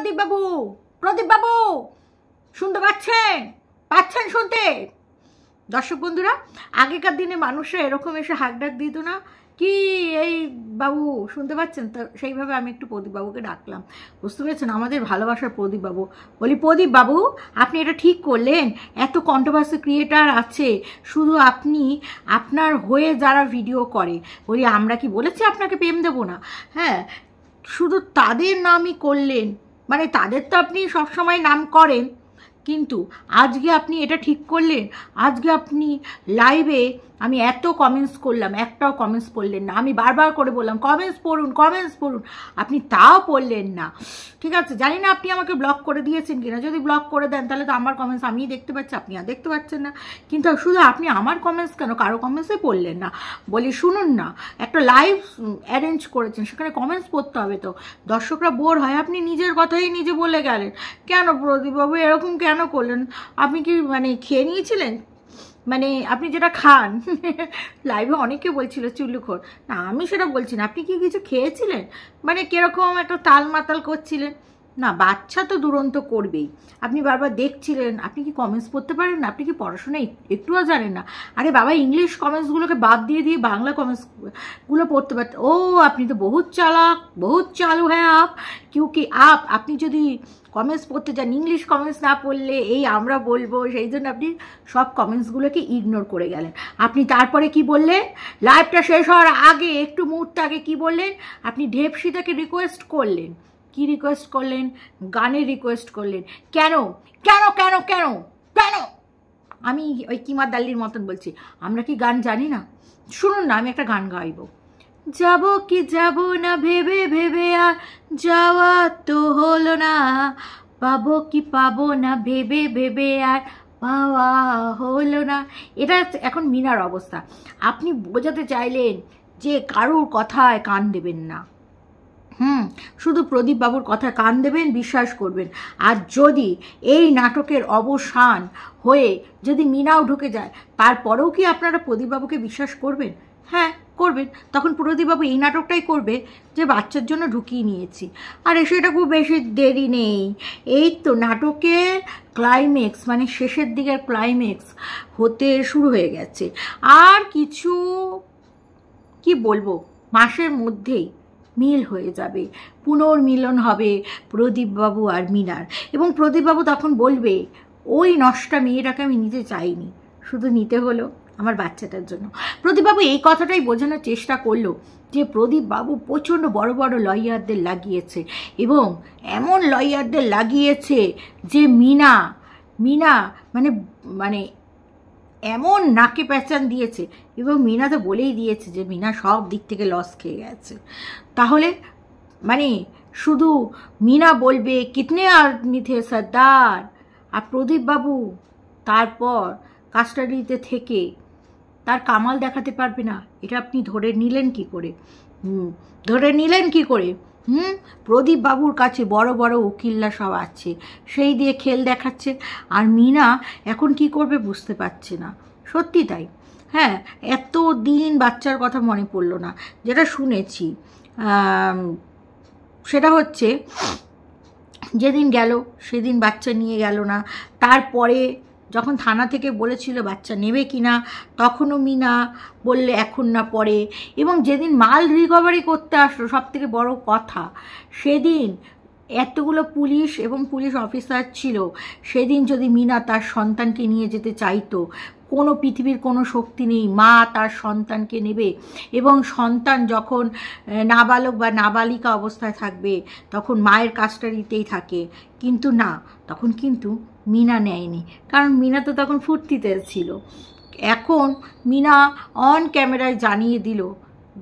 প্রদীপ বাবু, প্রদীপ বাবু শুনতে পাচ্ছেন? পাচ্ছেন শুনতে? দর্শক বন্ধুরা, আগেকার দিনে মানুষরা এরকম এসে হাক ডাক দিত না কি, এই বাবু শুনতে পাচ্ছেন? তো সেইভাবে আমি একটু প্রদীপ বাবুকে ডাকলাম। বুঝতে পেরেছেন? আমাদের ভালোবাসার প্রদীপ বাবু। বলি, প্রদীপ বাবু আপনি এটা ঠিক করলেন? এত কন্ট্রোভার্সি ক্রিয়েটার আছে, শুধু আপনি আপনার হয়ে যারা ভিডিও করে, বলি আমরা কি বলেছি আপনাকে প্রেম দেবো না? হ্যাঁ, শুধু তাদের নামই করলেন, মানে তাদের তো আপনি সবসময় নাম করেন, কিন্তু আজকে আপনি এটা ঠিক করলেন? আজকে আপনি লাইভে আমি এত কমেন্টস করলাম, একটাও কমেন্টস পড়লেন না। আমি বারবার করে বললাম কমেন্টস পড়ুন, কমেন্টস পড়ুন, আপনি তাও পড়লেন না। ঠিক আছে, জানি না আপনি আমাকে ব্লক করে দিয়েছেন কিনা। যদি ব্লক করে দেন তাহলে তো আমার কমেন্টস আমিই দেখতে পাচ্ছি, আপনি আর দেখতে পাচ্ছেন না। কিন্তু শুধু আপনি আমার কমেন্টস কেন, কারো কমেন্টসে পড়লেন না। বলি শুনুন না, একটা লাইভ অ্যারেঞ্জ করেছেন, সেখানে কমেন্টস পড়তে হবে, তো দর্শকরা বোর হয়। আপনি নিজের কথাই নিজে বলে গেলেন। কেন প্রদীপবাবু এরকম কেন করলেন? আপনি কি মানে খেয়ে নিয়েছিলেন? মানে আপনি যেটা খান, লাইভে অনেকে বলছিল চুল্লুখোর, না আমি সেটা বলছি না। আপনি কি কিছু খেয়েছিলেন? মানে কিরকম একটা তাল মাতাল করছিলেন না? বাচ্চা তো দুরন্ত করবেই। আপনি বারবার দেখছিলেন। আপনি কি কমেন্টস পড়তে পারেন না? আপনি কি পড়াশোনা একটুও জানেন না? আরে বাবা, ইংলিশ কমেন্টসগুলোকে বাদ দিয়ে দিয়ে বাংলা কমেন্টসগুলো পড়তে পারতেন। ও আপনি তো বহুত চালাক, বহুত চালু হ্যাঁ আপ, কিউকি আপনি যদি কমেন্টস পড়তে যান, ইংলিশ কমেন্টস না পড়লে এই আমরা বলবো, সেই জন্য আপনি সব কমেন্টসগুলোকে ইগনোর করে গেলেন। আপনি তারপরে কি বললেন? লাইভটা শেষ হওয়ার আগে একটু মুহূর্ত আগে কি বললেন? আপনি ঢেপসিতাকে রিকোয়েস্ট করলেন। কি রিকোয়েস্ট করলেন? গানের রিকোয়েস্ট করলেন। কেন কেন কেন কেন কেন? আমি ওই কিমার দাল্লির মতন বলছি, আমরা কি গান জানি না? শুনুন না, আমি একটা গান গাইব। যাব কি যাব না ভেবে ভেবে আর যাওয়া তো হলো না, পাবো কি পাবো না ভেবে ভেবে আর পাওয়া হলো না। এটা এখন মিনার অবস্থা। আপনি বোঝাতে চাইলেন যে কারোর কথায় কান দেবেন না। শুধু প্রদীপ বাবুর কথা কান দেবেন, বিশ্বাস করবেন। আর যদি এই নাটকের অবসান হয়ে যদি মিনাও ঢুকে যায়, তারপরেও কি আপনারা প্রদীপ বাবুকে বিশ্বাস করবেন? হ্যাঁ করবেন। তখন প্রদীপবাবু এই নাটকটাই করবে যে বাচ্চার জন্য ঢুকিয়ে নিয়েছি। আর সেটা খুব বেশি দেরি নেই, এই তো নাটকের ক্লাইম্যাক্স, মানে শেষের দিকের ক্লাইম্যাক্স হতে শুরু হয়ে গেছে। আর কিছু কি বলবো, মাসের মধ্যেই মিল হয়ে যাবে, পুনর্মিলন হবে প্রদীপবাবু আর মিনার। এবং প্রদীপবাবু তখন বলবে, ওই নষ্টা মেয়েটাকে আমি নিতে চাইনি, শুধু নিতে হলো আমার বাচ্চাটার জন্য। প্রদীপবাবু এই কথাটাই বোঝানোর চেষ্টা করলো যে প্রদীপবাবু প্রচণ্ড বড় বড় লয়ারদের লাগিয়েছে, এবং এমন লয়ারদের লাগিয়েছে যে মিনা মানে মানে এমন নাকে প্যাঁচান দিয়েছে। এবং মিনা তো বলেই দিয়েছে যে মিনা সব দিক থেকে লস খেয়ে গেছে। তাহলে মানে শুধু মিনা বলবে কিতনে আদমি থে সর্দার, আর প্রদীপবাবু তারপর কাস্টাডিতে থেকে তার কামাল দেখাতে পারবে না। এটা আপনি ধরে নিলেন কি করে? প্রদীপ বাবুর কাছে বড় বড় উকিল্লা সব আছে, সেই দিয়ে খেল দেখাচ্ছে। আর মিনা এখন কি করবে বুঝতে পারছে না। সত্যি তাই। হ্যাঁ, এত দিন বাচ্চার কথা মনে পড়লো না। যেটা শুনেছি সেটা হচ্ছে, যেদিন গেল সেদিন বাচ্চা নিয়ে গেল না। তারপরে যখন থানা থেকে বলেছিল বাচ্চা নেবে কিনা, তখনও মিনা বললে এখন না পরে। এবং যেদিন মাল রিকভারি করতে আসলো, সব থেকে বড় কথা, সেদিন এতগুলো পুলিশ এবং পুলিশ অফিসার ছিল। সেদিন যদি মিনা তার সন্তানকে নিয়ে যেতে চাইতো, কোনো পৃথিবীর কোনো শক্তি নেই মা তার সন্তানকে নেবে। এবং সন্তান যখন নাবালক বা নাবালিকা অবস্থায় থাকবে, তখন মায়ের কাস্টাডিতেই থাকে। কিন্তু না, তখন কিন্তু মিনা নেয়নি, কারণ মিনা তো তখন ফুর্তিতে ছিল। এখন মিনা অন ক্যামেরায় জানিয়ে দিল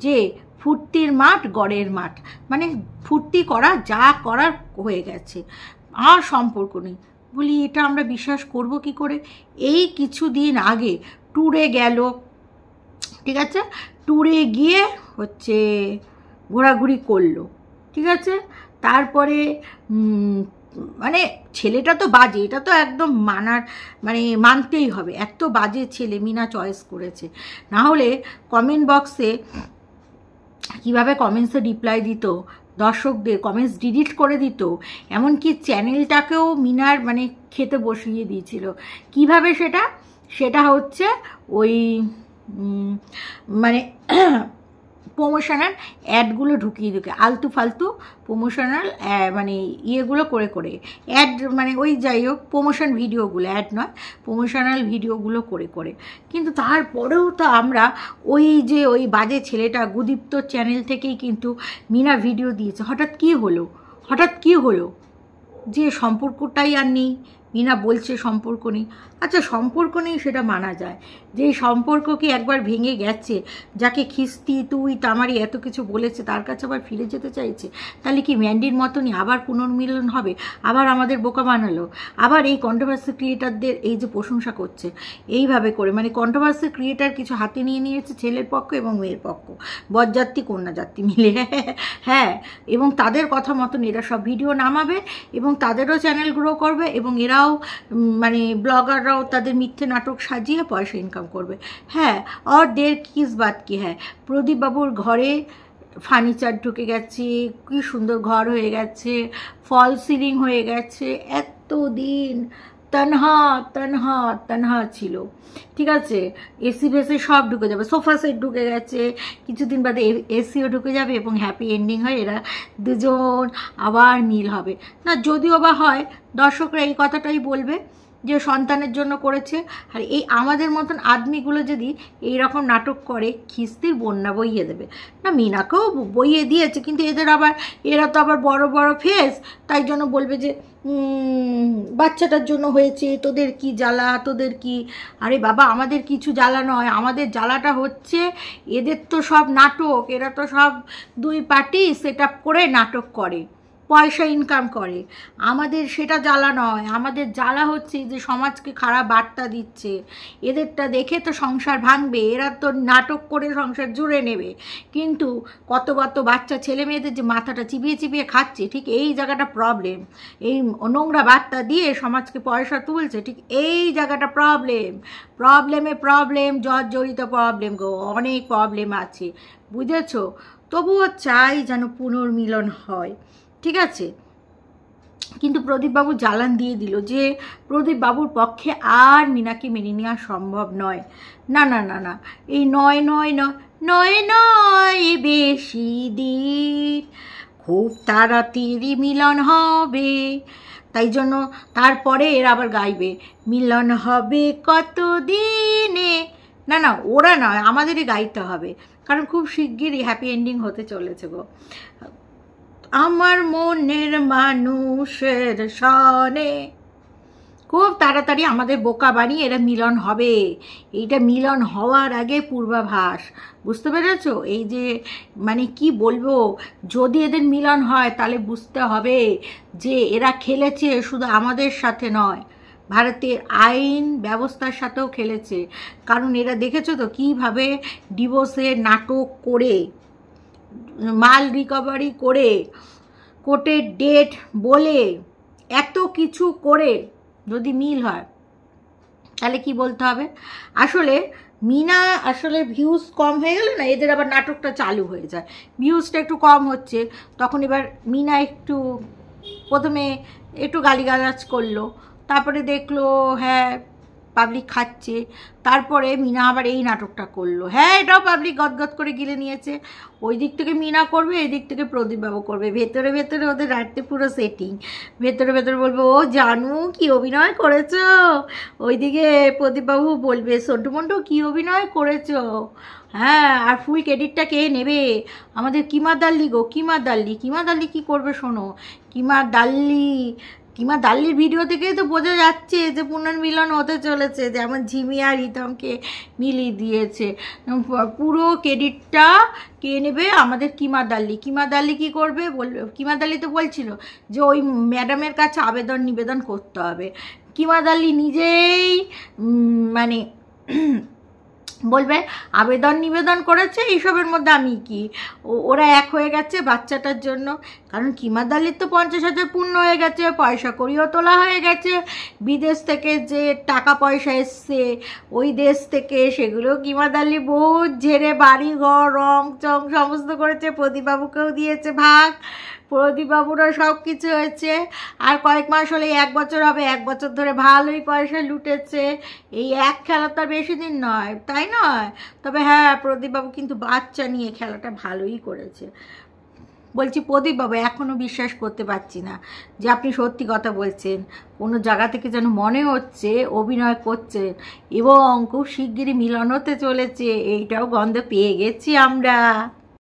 যে ফুর্তির মাঠ গড়ের মাঠ, মানে ফুর্তি করা যা করার হয়ে গেছে, আর সম্পর্ক নেই। বলি এটা আমরা বিশ্বাস করব কি করে? এই কিছুদিন আগে ট্যুরে গেল, ঠিক আছে, ট্যুরে গিয়ে হচ্ছে ঘোরাঘুরি করলো, ঠিক আছে। তারপরে মানে ছেলেটা তো বাজে, এটা তো একদম মানতেই হবে। এত বাজে ছেলে মিনা চয়েস করেছে, না হলে কমেন্ট বক্সে কীভাবে কমেন্টসে রিপ্লাই দিত দর্শকদের কমেন্টস ডিলিট করে দিত, এমনকি চ্যানেলটাকেও মিনার মানে খেতে বসিয়ে দিয়েছিল। কিভাবে সেটা হচ্ছে ওই মানে প্রমোশনাল অ্যাডগুলো ঢুকিয়ে আলতু ফালতু প্রমোশনাল মানে ইয়েগুলো করে অ্যাড, মানে ওই যাই হোক প্রমোশন ভিডিওগুলো, অ্যাড নয় প্রমোশনাল ভিডিওগুলো করে। কিন্তু তারপরেও তো আমরা ওই বাজে ছেলেটা গুদীপ্ত চ্যানেল থেকেই কিন্তু মিনা ভিডিও দিয়েছে। হঠাৎ কি হলো যে সম্পর্কটাই আর নেই? মিনা বলছে সম্পর্ক নেই। আচ্ছা সম্পর্ক নেই সেটা মানা যায়, যে সম্পর্ক কি একবার ভেঙে গেছে, যাকে খিস্তি তুই তামারি এত কিছু বলেছে তার কাছে আবার ফিরে যেতে চাইছে, তাহলে কি ম্যান্ডির মতনই আবার পুনর্মিলন হবে? আবার আমাদের বোকা বানালো, আবার এই কন্ট্রোভার্সি ক্রিয়েটারদের এই যে প্রশংসা করছে এইভাবে করে, মানে কন্ট্রোভার্সি ক্রিয়েটার কিছু হাতে নিয়ে নিয়েছে ছেলের পক্ষ এবং মেয়ের পক্ষ, বরযাত্রী কন্যা যাত্রী মিলে। হ্যাঁ, এবং তাদের কথা মতন এরা সব ভিডিও নামাবে এবং তাদেরও চ্যানেল গ্রো করবে এবং এরাও মানে ব্লগাররাও তাদের মিথ্যে নাটক সাজিয়ে পয়সা ইনকাম করবে। হ্যাঁ, আর দের কিস বাত কি, হ্যাঁ প্রদীপ বাবুর ঘরে ফার্নিচার ঢুকে গেছে, কি সুন্দর ঘর হয়ে গেছে, ফল সিলিং হয়ে গেছে। এতদিন তনহা ছিল, ঠিক আছে, এসি ফেসি সব ঢুকে যাবে, সোফা সেট ঢুকে গেছে, কিছুদিন বাদে এসিও ঢুকে যাবে এবং হ্যাপি এন্ডিং হয় এরা দুজন আবার মিল হবে না। যদিও বা হয় দর্শকরা এই কথাটাই বলবে যে সন্তানের জন্য করেছে। আর এই আমাদের মতন আদমিগুলো যদি এই রকম নাটক করে খিস্তির বন্যা বইয়ে দেবে না। মিনাকেও বইয়ে দিয়েছে, কিন্তু এরা তো আবার বড় বড় ফেস, তাই জন্য বলবে যে বাচ্চাটার জন্য হয়েছে, তোদের কি জ্বালা, তোদের কি। আরে বাবা আমাদের কিছু জ্বালা নয়, আমাদের জ্বালাটা হচ্ছে এদের তো সব নাটক, এরা তো সব দুই পার্টি সেট আপ করে নাটক করে, পয়সা ইনকাম করে। আমাদের সেটা জ্বালা নয়, আমাদের জ্বালা হচ্ছে যে সমাজকে খারাপ বার্তা দিচ্ছে। এদেরটা দেখে তো সংসার ভাঙবে, এরা তো নাটক করে সংসার জুড়ে নেবে, কিন্তু কত বাচ্চা ছেলে মেয়েদের যে মাথাটা চিবিয়ে খাচ্ছে, ঠিক এই জায়গাটা প্রবলেম। এই নোংরা বার্তা দিয়ে সমাজকে পয়সা তুলছে, ঠিক এই জায়গাটা প্রবলেম জর্জরিত প্রবলেম গো, অনেক প্রবলেম আছে, বুঝেছো? তবুও চাই যেন পুনর্মিলন হয়, ঠিক আছে। কিন্তু প্রদীপবাবু জ্বালান দিয়ে দিল যে প্রদীপবাবুর পক্ষে আর মিনাকে মেনে নেওয়া সম্ভব নয়। না, এই নয় বেশি দিন, খুব তাড়াতাড়ি মিলন হবে। তাই জন্য তারপরে এরা আবার গাইবে মিলন হবে কত দিনে। না ওরা নয়, আমাদেরই গাইতে হবে, কারণ খুব শিগগিরই হ্যাপি এন্ডিং হতে চলেছে গো। আমার মনের মানুষের সনে খুব তাড়াতাড়ি আমাদের বোকা বানিয়ে এরা মিলন হবে। এইটা মিলন হওয়ার আগে পূর্বাভাস, বুঝতে পেরেছ? এই যে মানে কি বলবো, যদি এদের মিলন হয় তাহলে বুঝতে হবে যে এরা খেলেছে শুধু আমাদের সাথে নয়, ভারতের আইন ব্যবস্থার সাথেও খেলেছে। কারণ এরা দেখেছো তো কীভাবে ডিভোর্সের নাটক করে, মাল রিকভারি করে, কোর্টের ডেট বলে, এত কিছু করে যদি মিল হয় তাহলে কি বলতে হবে? আসলে মিনা ভিউজ কম হয়ে গেলে না, এদের আবার নাটকটা চালু হয়ে যায়। ভিউজটা একটু কম হচ্ছে, তখন এবার মিনা একটু প্রথমে একটু গালিগালাজ করলো, তারপরে দেখলো হ্যাঁ পাবলিক খাচ্ছে, তারপরে মিনা আবার এই নাটকটা করলো। হ্যাঁ এটাও পাবলিক গদগদ করে গিলে নিয়েছে। ওই দিক থেকে মিনা করবে, এই দিক থেকে প্রদীপবাবু করবে, ভেতরে ওদের রাখতে পুরো সেটিং। ভেতরে বলবে ও জানু কি অভিনয় করেছো, ওইদিকে প্রদীপবাবু বলবে সন্টু মন্টু কি অভিনয় করেছো। হ্যাঁ, আর ফুল ক্রেডিটটা কে নেবে? আমাদের কিমা দাল্লি গো, কিমা দাল্লি কি করবে শোনো। কিমা দাল্লির ভিডিও থেকেই তো বোঝা যাচ্ছে যে পুনর্মিলন হতে চলেছে, যেমন ঝিমি আর রিতমকে মিলিয়ে দিয়েছে। পুরো ক্রেডিটটা কে নেবে? আমাদের কিমা দাল্লি কি করবে বলবে? কিমা দাল্লি তো বলছিল যে ওই ম্যাডামের কাছে নিবেদন করতে হবে। কিমা দাল্লি নিজেই মানে বলবে আবেদন নিবেদন করেছে, এইসবের মধ্যে আমি কি, ওরা এক হয়ে গেছে বাচ্চাটার জন্য। কারণ কিমাদালির তো 50,000 পূর্ণ হয়ে গেছে, পয়সা করিও তোলা হয়ে গেছে, বিদেশ থেকে যে টাকা পয়সা এসছে ওই দেশ থেকে সেগুলো কিমাদালি বহু ঝেড়ে বাড়ি ঘর রং চং সমস্ত করেছে, প্রদীপবাবুকেও দিয়েছে ভাগ, প্রদীপবাবুরও সব কিছু হয়েছে। আর কয়েক মাস হলে 1 বছর হবে, 1 বছর ধরে ভালোই পয়সা লুটেছে। এই এক খেলা তো আর বেশি দিন নয়, তাই নয়? তবে হ্যাঁ, প্রদীপবাবু কিন্তু বাচ্চা নিয়ে খেলাটা ভালোই করেছে। বলছি প্রদীপবাবু, এখনও বিশ্বাস করতে পারছি না যে আপনি সত্যি কথা বলছেন। কোনো জায়গা থেকে যেন মনে হচ্ছে অভিনয় করছেন, এবং খুব শিগগিরই মিলন হতে চলেছে, এইটাও গন্ধ পেয়ে গেছি আমরা।